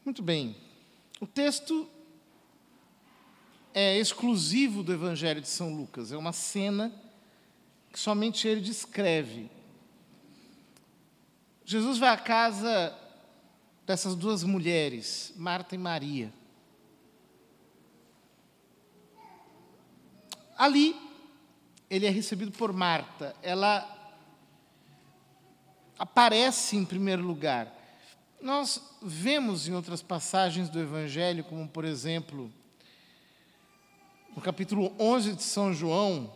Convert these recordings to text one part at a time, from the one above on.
Muito bem. O texto é exclusivo do Evangelho de São Lucas. É uma cena que somente ele descreve. Jesus vai à casa dessas duas mulheres, Marta e Maria. Ali, ele é recebido por Marta. Ela aparece em primeiro lugar. Nós vemos em outras passagens do Evangelho, como, por exemplo, no capítulo 11 de São João,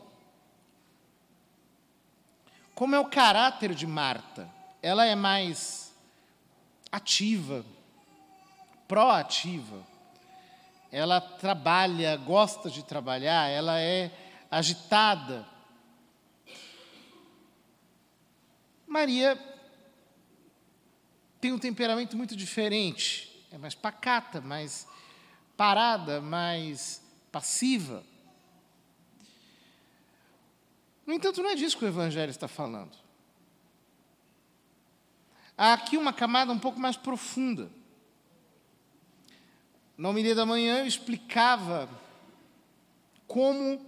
como é o caráter de Marta. Ela é mais ativa, proativa. Ela trabalha, gosta de trabalhar, ela é agitada. Maria tem um temperamento muito diferente. É mais pacata, mais parada, mais passiva. No entanto, não é disso que o Evangelho está falando. Há aqui uma camada um pouco mais profunda. Na homilia da manhã eu explicava como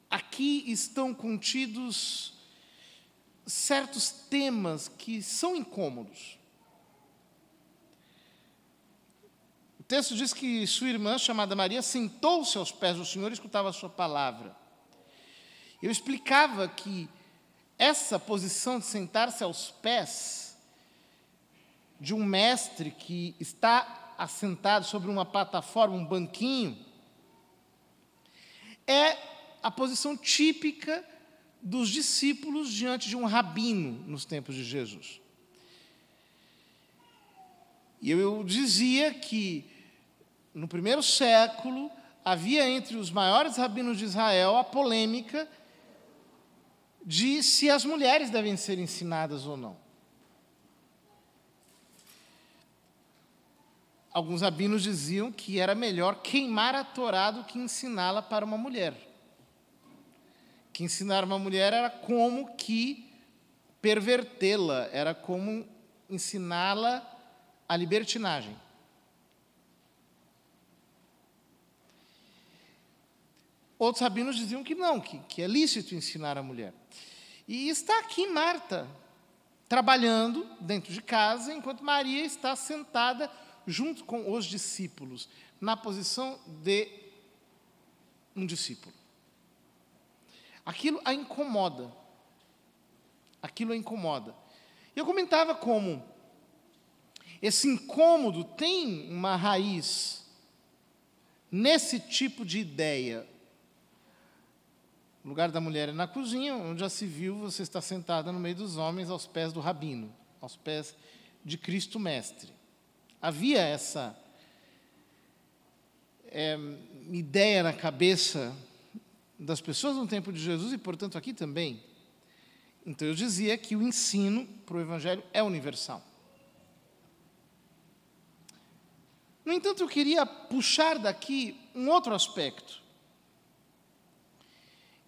aqui estão contidos certos temas que são incômodos. O texto diz que sua irmã, chamada Maria, sentou-se aos pés do Senhor e escutava a sua palavra. Eu explicava que essa posição de sentar-se aos pés de um mestre que está assentado sobre uma plataforma, um banquinho, é a posição típica dos discípulos diante de um rabino nos tempos de Jesus. E eu dizia que no primeiro século havia entre os maiores rabinos de Israel a polêmica de se as mulheres devem ser ensinadas ou não. Alguns rabinos diziam que era melhor queimar a Torá do que ensiná-la para uma mulher. Que ensinar uma mulher era como que pervertê-la, era como ensiná-la a libertinagem. Outros rabinos diziam que não, que é lícito ensinar a mulher. E está aqui Marta, trabalhando dentro de casa, enquanto Maria está sentada junto com os discípulos, na posição de um discípulo. Aquilo a incomoda. Aquilo a incomoda. Eu comentava como esse incômodo tem uma raiz nesse tipo de ideia. O lugar da mulher é na cozinha, onde já se viu, você está sentada no meio dos homens, aos pés do rabino, aos pés de Cristo Mestre. Havia essa ideia na cabeça das pessoas no tempo de Jesus e, portanto, aqui também. Então, eu dizia que o ensino para o Evangelho é universal. No entanto, eu queria puxar daqui um outro aspecto,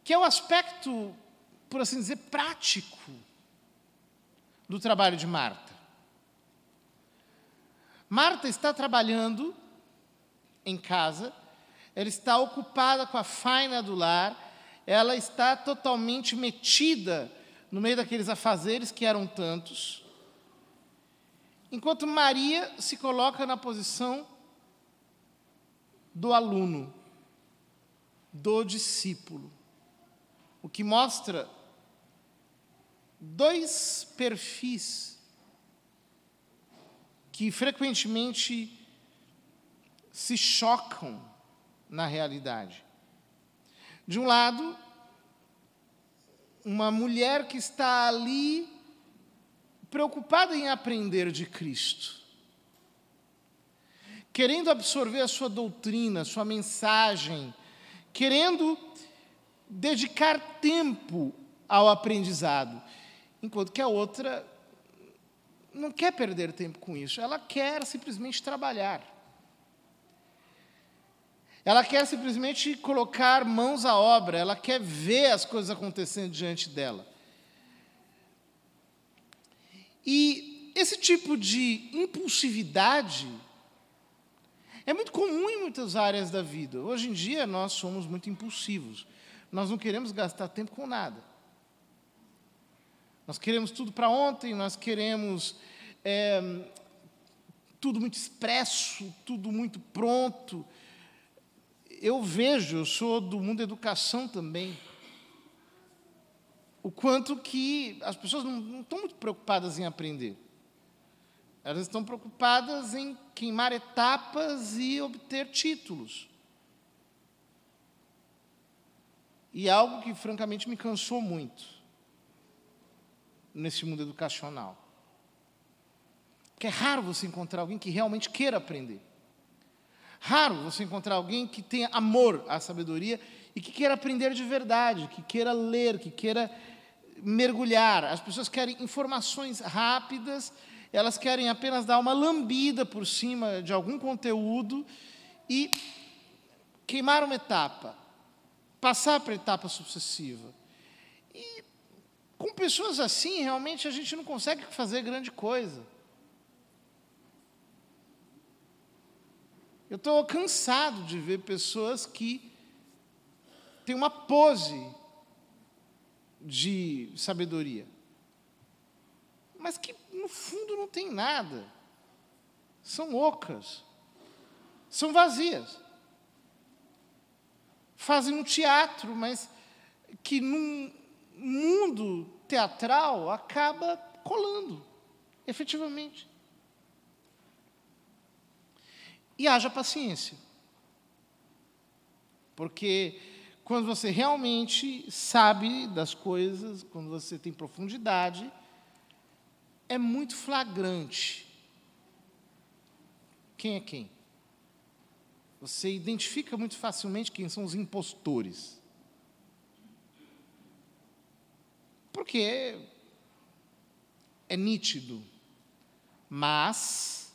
que é o aspecto, por assim dizer, prático do trabalho de Marta. Marta está trabalhando em casa, ela está ocupada com a faina do lar, ela está totalmente metida no meio daqueles afazeres que eram tantos, enquanto Maria se coloca na posição do aluno, do discípulo. O que mostra dois perfis que frequentemente se chocam na realidade. De um lado, uma mulher que está ali preocupada em aprender de Cristo, querendo absorver a sua doutrina, a sua mensagem, querendo dedicar tempo ao aprendizado, enquanto que a outra não quer perder tempo com isso, ela quer simplesmente trabalhar. Ela quer simplesmente colocar mãos à obra, ela quer ver as coisas acontecendo diante dela. E esse tipo de impulsividade É muito comum em muitas áreas da vida. Hoje em dia, nós somos muito impulsivos. Nós não queremos gastar tempo com nada. Nós queremos tudo para ontem, nós queremos tudo muito expresso, tudo muito pronto. Eu sou do mundo da educação também, o quanto que as pessoas não estão muito preocupadas em aprender. Elas estão preocupadas em queimar etapas e obter títulos. E algo que, francamente, me cansou muito nesse mundo educacional. Porque é raro você encontrar alguém que realmente queira aprender. Raro você encontrar alguém que tenha amor à sabedoria e que queira aprender de verdade, que queira ler, que queira mergulhar. As pessoas querem informações rápidas, elas querem apenas dar uma lambida por cima de algum conteúdo e queimar uma etapa, passar para a etapa sucessiva. E com pessoas assim, realmente, a gente não consegue fazer grande coisa. Eu estou cansado de ver pessoas que têm uma pose de sabedoria, mas que, no fundo, não tem nada. São ocas, são vazias. Fazem um teatro, mas que, num mundo teatral, acaba colando, efetivamente. E haja paciência. Porque quando você realmente sabe das coisas, quando você tem profundidade, é muito flagrante quem é quem. Você identifica muito facilmente quem são os impostores. Porque é nítido. Mas,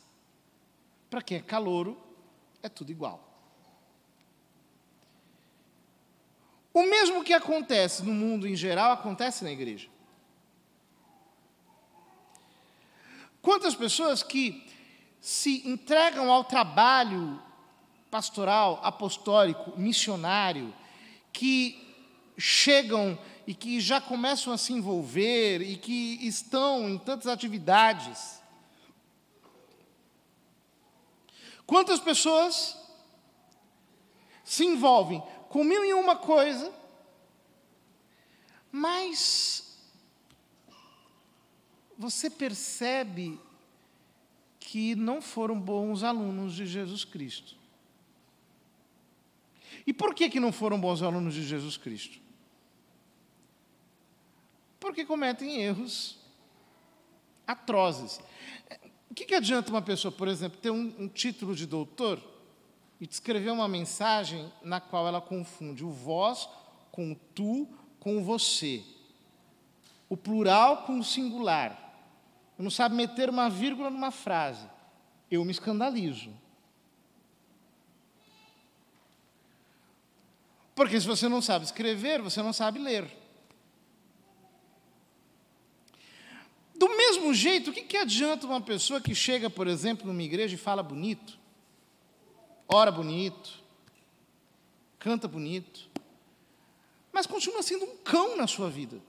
para quem é calouro, é tudo igual. O mesmo que acontece no mundo em geral, acontece na igreja. Quantas pessoas que se entregam ao trabalho pastoral, apostólico, missionário, que chegam e que já começam a se envolver e que estão em tantas atividades. Quantas pessoas se envolvem com 1001 coisa, mas você percebe que não foram bons alunos de Jesus Cristo. E por que não foram bons alunos de Jesus Cristo? Porque cometem erros atrozes. O que adianta uma pessoa, por exemplo, ter um título de doutor e escrever uma mensagem na qual ela confunde o vós com o tu com o você, o plural com o singular, não sabe meter uma vírgula numa frase? Eu me escandalizo. Porque se você não sabe escrever, você não sabe ler. Do mesmo jeito, o que adianta uma pessoa que chega, por exemplo, numa igreja e fala bonito, ora bonito, canta bonito, mas continua sendo um cão na sua vida?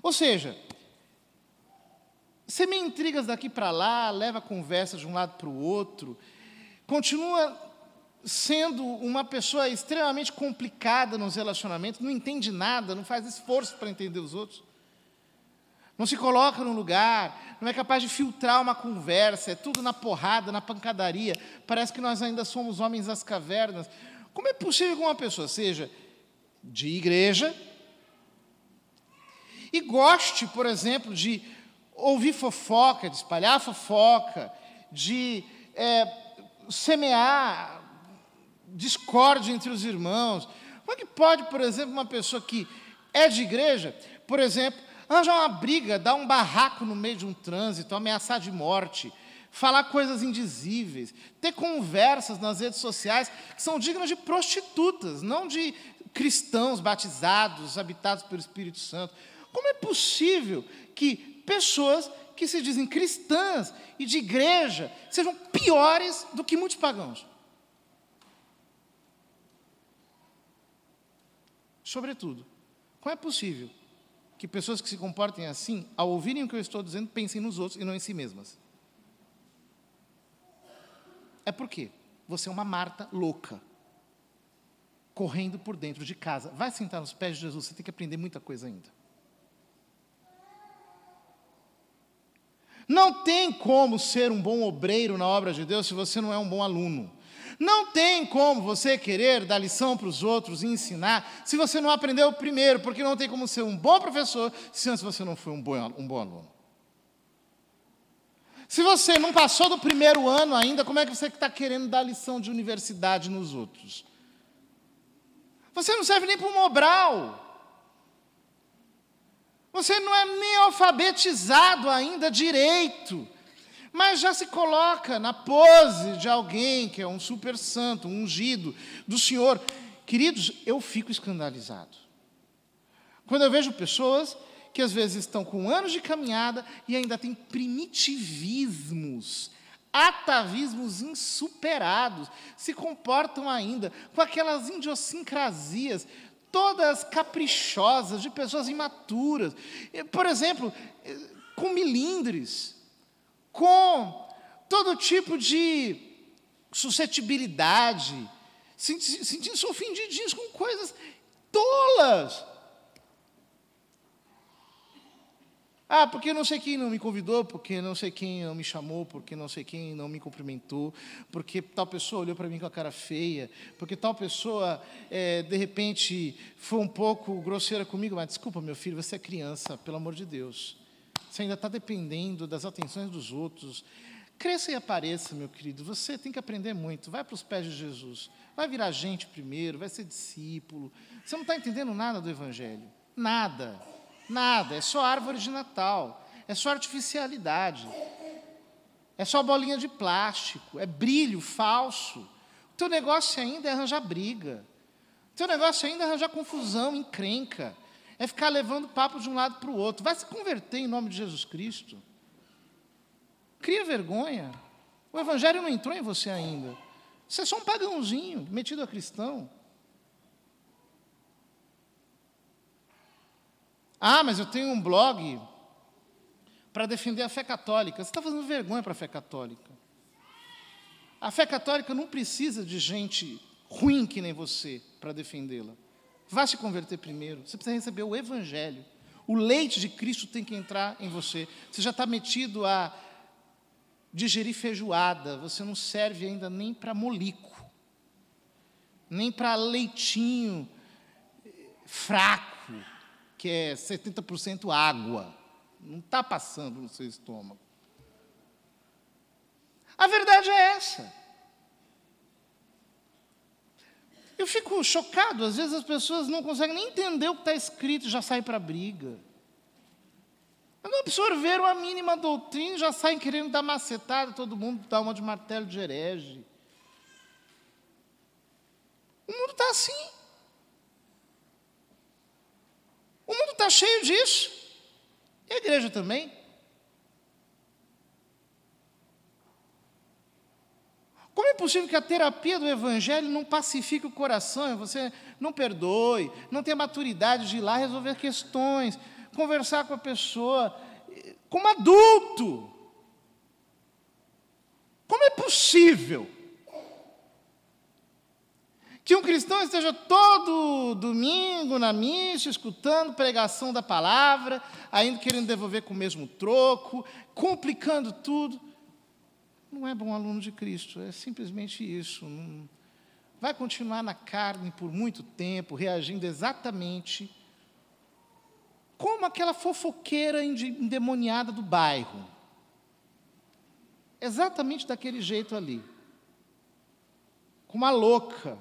Ou seja, semeia intrigas daqui para lá, leva conversa de um lado para o outro, continua sendo uma pessoa extremamente complicada nos relacionamentos, não entende nada, não faz esforço para entender os outros, não se coloca no lugar, não é capaz de filtrar uma conversa, é tudo na porrada, na pancadaria, parece que nós ainda somos homens das cavernas. Como é possível que uma pessoa seja de igreja e goste, por exemplo, de ouvir fofoca, de espalhar fofoca, de semear discórdia entre os irmãos? Como é que pode, por exemplo, uma pessoa que é de igreja, por exemplo, arranjar uma briga, dar um barraco no meio de um trânsito, ameaçar de morte, falar coisas indizíveis, ter conversas nas redes sociais que são dignas de prostitutas, não de cristãos batizados, habitados pelo Espírito Santo? Como é possível que pessoas que se dizem cristãs e de igreja sejam piores do que muitos pagãos. Sobretudo, como é possível que pessoas que se comportem assim, ao ouvirem o que eu estou dizendo, pensem nos outros e não em si mesmas? É porque você é uma Marta louca, correndo por dentro de casa. Vai sentar nos pés de Jesus, você tem que aprender muita coisa ainda. Não tem como ser um bom obreiro na obra de Deus se você não é um bom aluno. Não tem como você querer dar lição para os outros e ensinar se você não aprendeu primeiro, porque não tem como ser um bom professor se antes você não foi um bom aluno. Se você não passou do primeiro ano ainda, como é que você está querendo dar lição de universidade nos outros? Você não serve nem para um Mobral. Você não é nem alfabetizado ainda direito, mas já se coloca na pose de alguém que é um super santo, um ungido do Senhor. Queridos, eu fico escandalizado quando eu vejo pessoas que às vezes estão com anos de caminhada e ainda têm primitivismos, atavismos insuperados, se comportam ainda com aquelas idiosincrasias todas caprichosas, de pessoas imaturas. Por exemplo, com milindres, com todo tipo de suscetibilidade, sentindo-se ofendidinhos com coisas tolas. Ah, porque não sei quem não me convidou, porque não sei quem não me chamou, porque não sei quem não me cumprimentou, porque tal pessoa olhou para mim com a cara feia, porque tal pessoa, de repente, foi um pouco grosseira comigo. Mas desculpa, meu filho, você é criança, pelo amor de Deus. Você ainda está dependendo das atenções dos outros. Cresça e apareça, meu querido. Você tem que aprender muito. Vai para os pés de Jesus. Vai virar gente primeiro, vai ser discípulo. Você não está entendendo nada do Evangelho. Nada. Nada, é só árvore de Natal, é só artificialidade, é só bolinha de plástico, é brilho falso. O teu negócio ainda é arranjar briga, o teu negócio ainda é arranjar confusão, encrenca, é ficar levando papo de um lado para o outro. Vai se converter em nome de Jesus Cristo. Cria vergonha, o Evangelho não entrou em você ainda, você é só um pagãozinho, metido a cristão. Ah, mas eu tenho um blog para defender a fé católica. Você está fazendo vergonha para a fé católica. A fé católica não precisa de gente ruim que nem você para defendê-la. Vá se converter primeiro. Você precisa receber o Evangelho. O leite de Cristo tem que entrar em você. Você já está metido a digerir feijoada. Você não serve ainda nem para molico, nem para leitinho fraco, que é 70% água, não está passando no seu estômago. A verdade é essa. Eu fico chocado, às vezes as pessoas não conseguem nem entender o que está escrito e já saem para a briga. Não absorveram a mínima doutrina e já saem querendo dar macetada, todo mundo dá uma de martelo de herege. O mundo está assim. O mundo está cheio disso. E a igreja também. Como é possível que a terapia do Evangelho não pacifique o coração? Você não perdoe, não tem a maturidade de ir lá resolver questões, conversar com a pessoa, como adulto. Como é possível que um cristão esteja todo domingo na missa, escutando pregação da palavra, ainda querendo devolver com o mesmo troco, complicando tudo? Não é bom aluno de Cristo, é simplesmente isso. Não vai continuar na carne por muito tempo, reagindo exatamente como aquela fofoqueira endemoniada do bairro. Exatamente daquele jeito ali. Como a louca.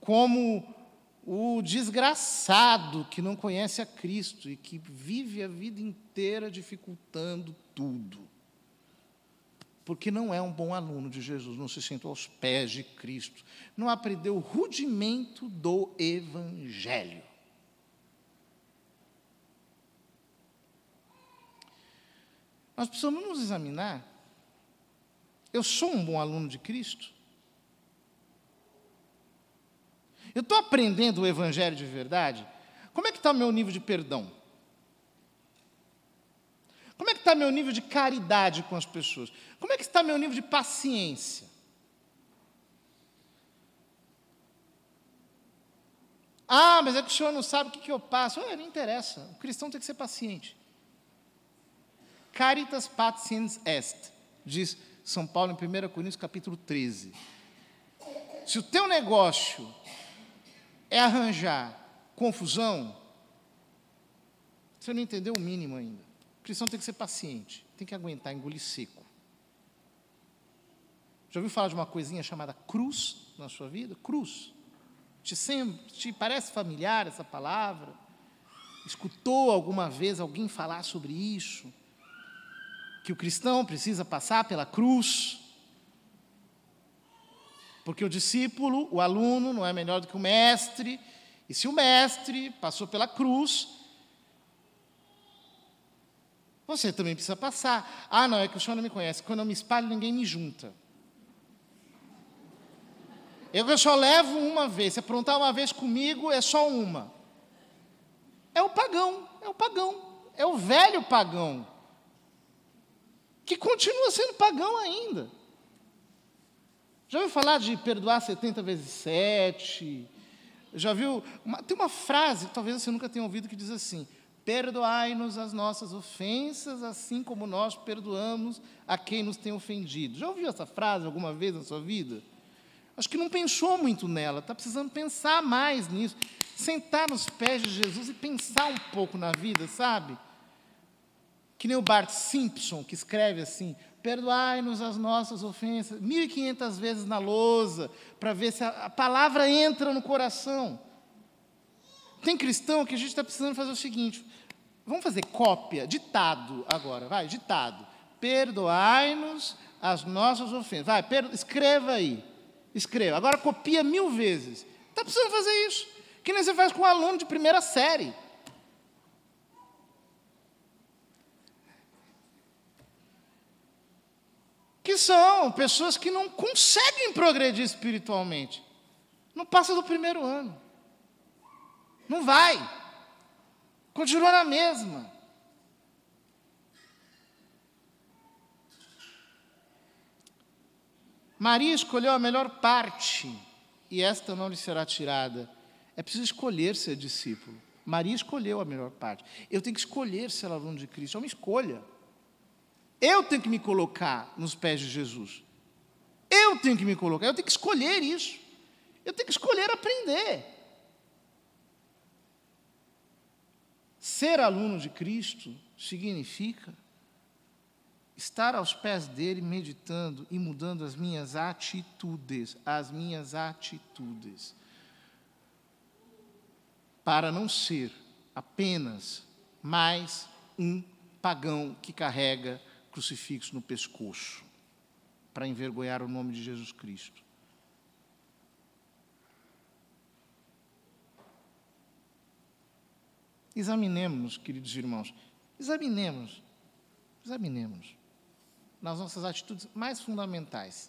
Como o desgraçado que não conhece a Cristo e que vive a vida inteira dificultando tudo. Porque não é um bom aluno de Jesus, não se sentou aos pés de Cristo, não aprendeu o rudimento do Evangelho. Nós precisamos nos examinar. Eu sou um bom aluno de Cristo? Eu estou aprendendo o Evangelho de verdade? Como é que está o meu nível de perdão? Como é que está meu nível de caridade com as pessoas? Como é que está meu nível de paciência? Ah, mas é que o senhor não sabe o que eu passo. Não interessa, o cristão tem que ser paciente. Caritas patiens est, diz São Paulo em 1 Coríntios capítulo 13. Se o teu negócio é arranjar confusão, você não entendeu o mínimo ainda. O cristão tem que ser paciente, tem que aguentar, engolir seco. Já ouviu falar de uma coisinha chamada cruz na sua vida? Cruz. Te parece familiar essa palavra? Escutou alguma vez alguém falar sobre isso? Que o cristão precisa passar pela cruz? Porque o discípulo, o aluno, não é melhor do que o mestre. E se o mestre passou pela cruz, você também precisa passar. Ah, não, é que o senhor não me conhece. Quando eu me espalho, ninguém me junta. Eu só levo uma vez. Se aprontar uma vez comigo, é só uma. É o pagão, é o velho pagão, que continua sendo pagão ainda. Já ouviu falar de perdoar 70 vezes 7? Já viu? Tem uma frase, talvez você nunca tenha ouvido, que diz assim: perdoai-nos as nossas ofensas, assim como nós perdoamos a quem nos tem ofendido. Já ouviu essa frase alguma vez na sua vida? Acho que não pensou muito nela, está precisando pensar mais nisso. Sentar nos pés de Jesus e pensar um pouco na vida, sabe? Que nem o Bart Simpson, que escreve assim: perdoai-nos as nossas ofensas, 1.500 vezes na lousa, para ver se a palavra entra no coração. Tem cristão que a gente está precisando fazer o seguinte: vamos fazer cópia, ditado agora, vai, ditado. Perdoai-nos as nossas ofensas. Vai, escreva aí. Escreva. Agora copia 1000 vezes. Está precisando fazer isso. Que nem você faz com um aluno de primeira série. Que são pessoas que não conseguem progredir espiritualmente. Não passa do primeiro ano. Não vai. Continua na mesma. Maria escolheu a melhor parte, e esta não lhe será tirada. É preciso escolher ser discípulo. Maria escolheu a melhor parte. Eu tenho que escolher ser aluno de Cristo. É uma escolha. Eu tenho que me colocar nos pés de Jesus. Eu tenho que me colocar, eu tenho que escolher isso. Eu tenho que escolher aprender. Ser aluno de Cristo significa estar aos pés dele, meditando e mudando as minhas atitudes, para não ser apenas mais um pagão que carrega crucifixo no pescoço, para envergonhar o nome de Jesus Cristo. Examinemos-nos, queridos irmãos, examinemos nas nossas atitudes mais fundamentais,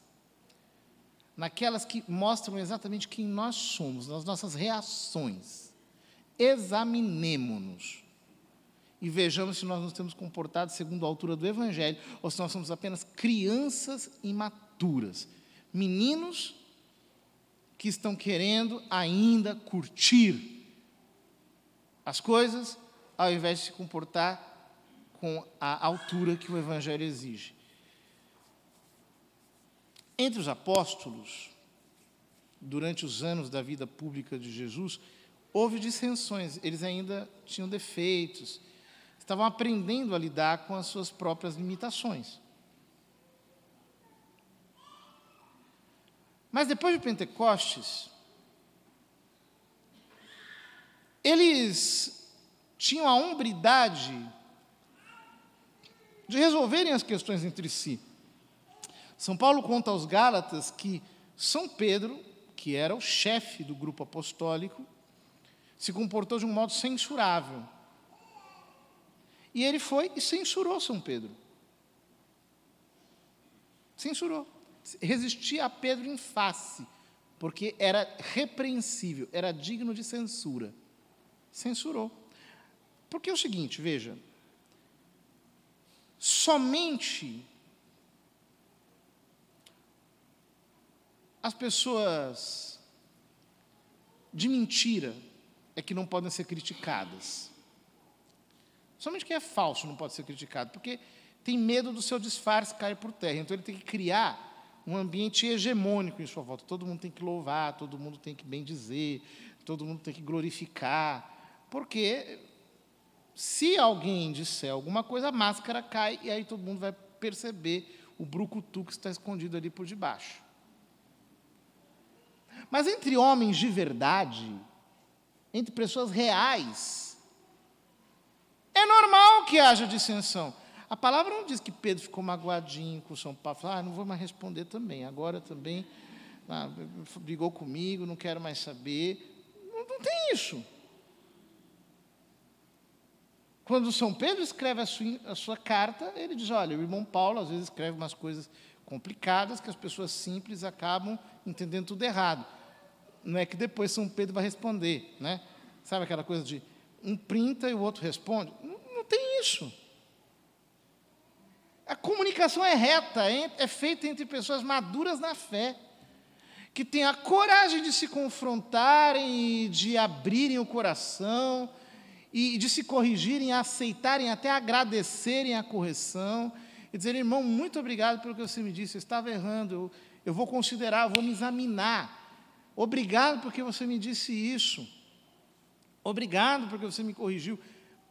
naquelas que mostram exatamente quem nós somos, nas nossas reações. Examinemo-nos e vejamos se nós nos temos comportado segundo a altura do Evangelho ou se nós somos apenas crianças imaturas, meninos que estão querendo ainda curtir as coisas ao invés de se comportar com a altura que o Evangelho exige. Entre os apóstolos, durante os anos da vida pública de Jesus, houve dissensões, eles ainda tinham defeitos, estavam aprendendo a lidar com as suas próprias limitações. Mas depois de Pentecostes, eles tinham a hombridade de resolverem as questões entre si. São Paulo conta aos Gálatas que São Pedro, que era o chefe do grupo apostólico, se comportou de um modo censurável. E ele foi e censurou São Pedro. Censurou. Resistia a Pedro em face, porque era repreensível, era digno de censura. Censurou. Porque é o seguinte, veja, somente as pessoas de mentira é que não podem ser criticadas. Somente quem é falso não pode ser criticado, porque tem medo do seu disfarce cair por terra. Então, ele tem que criar um ambiente hegemônico em sua volta. Todo mundo tem que louvar, todo mundo tem que bendizer, todo mundo tem que glorificar. Porque se alguém disser alguma coisa, a máscara cai e aí todo mundo vai perceber o brucutu que está escondido ali por debaixo. Mas entre homens de verdade, entre pessoas reais, é normal que haja dissensão. A palavra não diz que Pedro ficou magoadinho com São Paulo, falou, não vou mais responder também, agora também brigou comigo, não quero mais saber. Não tem isso. Quando São Pedro escreve a sua carta, ele diz, olha, o irmão Paulo às vezes escreve umas coisas complicadas que as pessoas simples acabam entendendo tudo errado. Não é que depois São Pedro vai responder, né? Sabe aquela coisa de um printa e o outro responde? Não tem isso. A comunicação é reta, é feita entre pessoas maduras na fé, que têm a coragem de se confrontarem e de abrirem o coração e de se corrigirem, aceitarem, até agradecerem a correção e dizerem, irmão, muito obrigado pelo que você me disse, eu estava errando, eu vou considerar, eu vou me examinar. Obrigado porque você me disse isso. Obrigado porque você me corrigiu.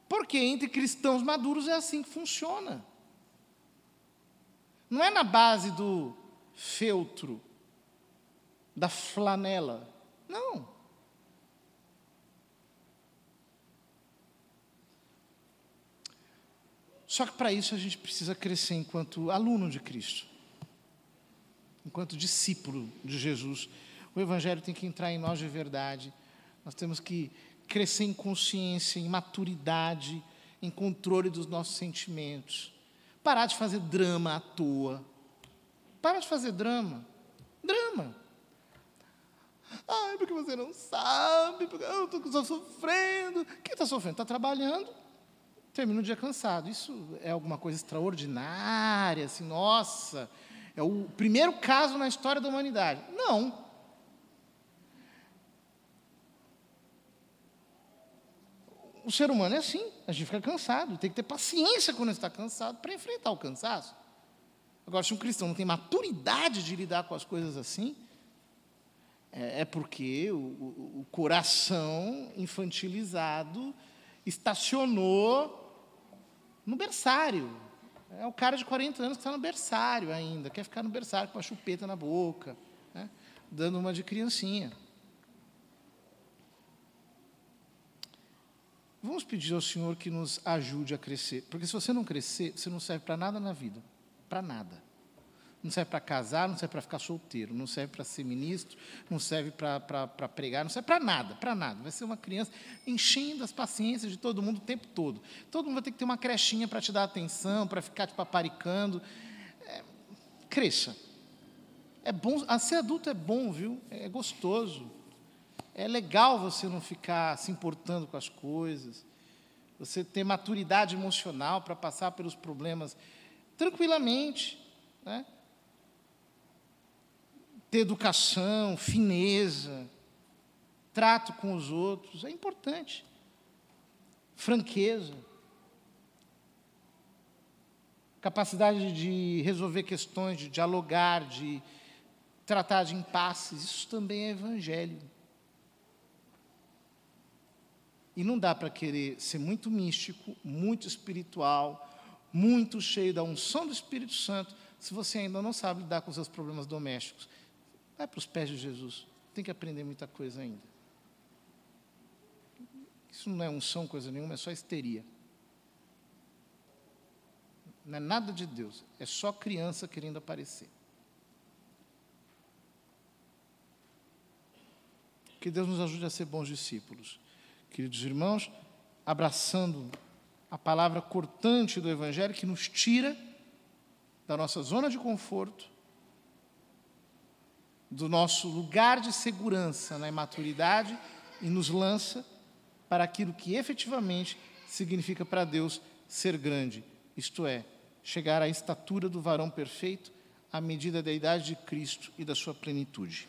Porque entre cristãos maduros é assim que funciona. Não é na base do feltro, da flanela. Não. Só que para isso a gente precisa crescer enquanto aluno de Cristo, enquanto discípulo de Jesus. O Evangelho tem que entrar em nós de verdade. Nós temos que crescer em consciência, em maturidade, em controle dos nossos sentimentos. Parar de fazer drama à toa. Parar de fazer drama. Drama. Ai, porque você não sabe, porque eu estou sofrendo. Quem está sofrendo? Está trabalhando, termina o dia cansado. Isso é alguma coisa extraordinária, assim, nossa, é o primeiro caso na história da humanidade. Não. O ser humano é assim, a gente fica cansado, tem que ter paciência quando está cansado para enfrentar o cansaço. Agora, se um cristão não tem maturidade de lidar com as coisas assim, é porque o coração infantilizado estacionou no berçário. É o cara de 40 anos que está no berçário ainda, quer ficar no berçário com a chupeta na boca, né, dando uma de criancinha. Vamos pedir ao Senhor que nos ajude a crescer, porque se você não crescer, você não serve para nada na vida, para nada. Não serve para casar, não serve para ficar solteiro, não serve para ser ministro, não serve para pregar, não serve para nada, para nada. Vai ser uma criança enchendo as paciências de todo mundo o tempo todo. Todo mundo vai ter que ter uma crechinha para te dar atenção, para ficar te paparicando. Cresça. É bom, ser adulto é bom, viu? É gostoso. É legal você não ficar se importando com as coisas, você ter maturidade emocional para passar pelos problemas tranquilamente, né? Ter educação, fineza, trato com os outros, é importante. Franqueza, capacidade de resolver questões, de dialogar, de tratar de impasses, isso também é evangelho. E não dá para querer ser muito místico, muito espiritual, muito cheio da unção do Espírito Santo, se você ainda não sabe lidar com os seus problemas domésticos. Vai para os pés de Jesus. Tem que aprender muita coisa ainda. Isso não é unção, coisa nenhuma, é só histeria. Não é nada de Deus, é só criança querendo aparecer. Que Deus nos ajude a ser bons discípulos. Queridos irmãos, abraçando a palavra cortante do Evangelho que nos tira da nossa zona de conforto, do nosso lugar de segurança na imaturidade e nos lança para aquilo que efetivamente significa para Deus ser grande, isto é, chegar à estatura do varão perfeito, à medida da idade de Cristo e da sua plenitude.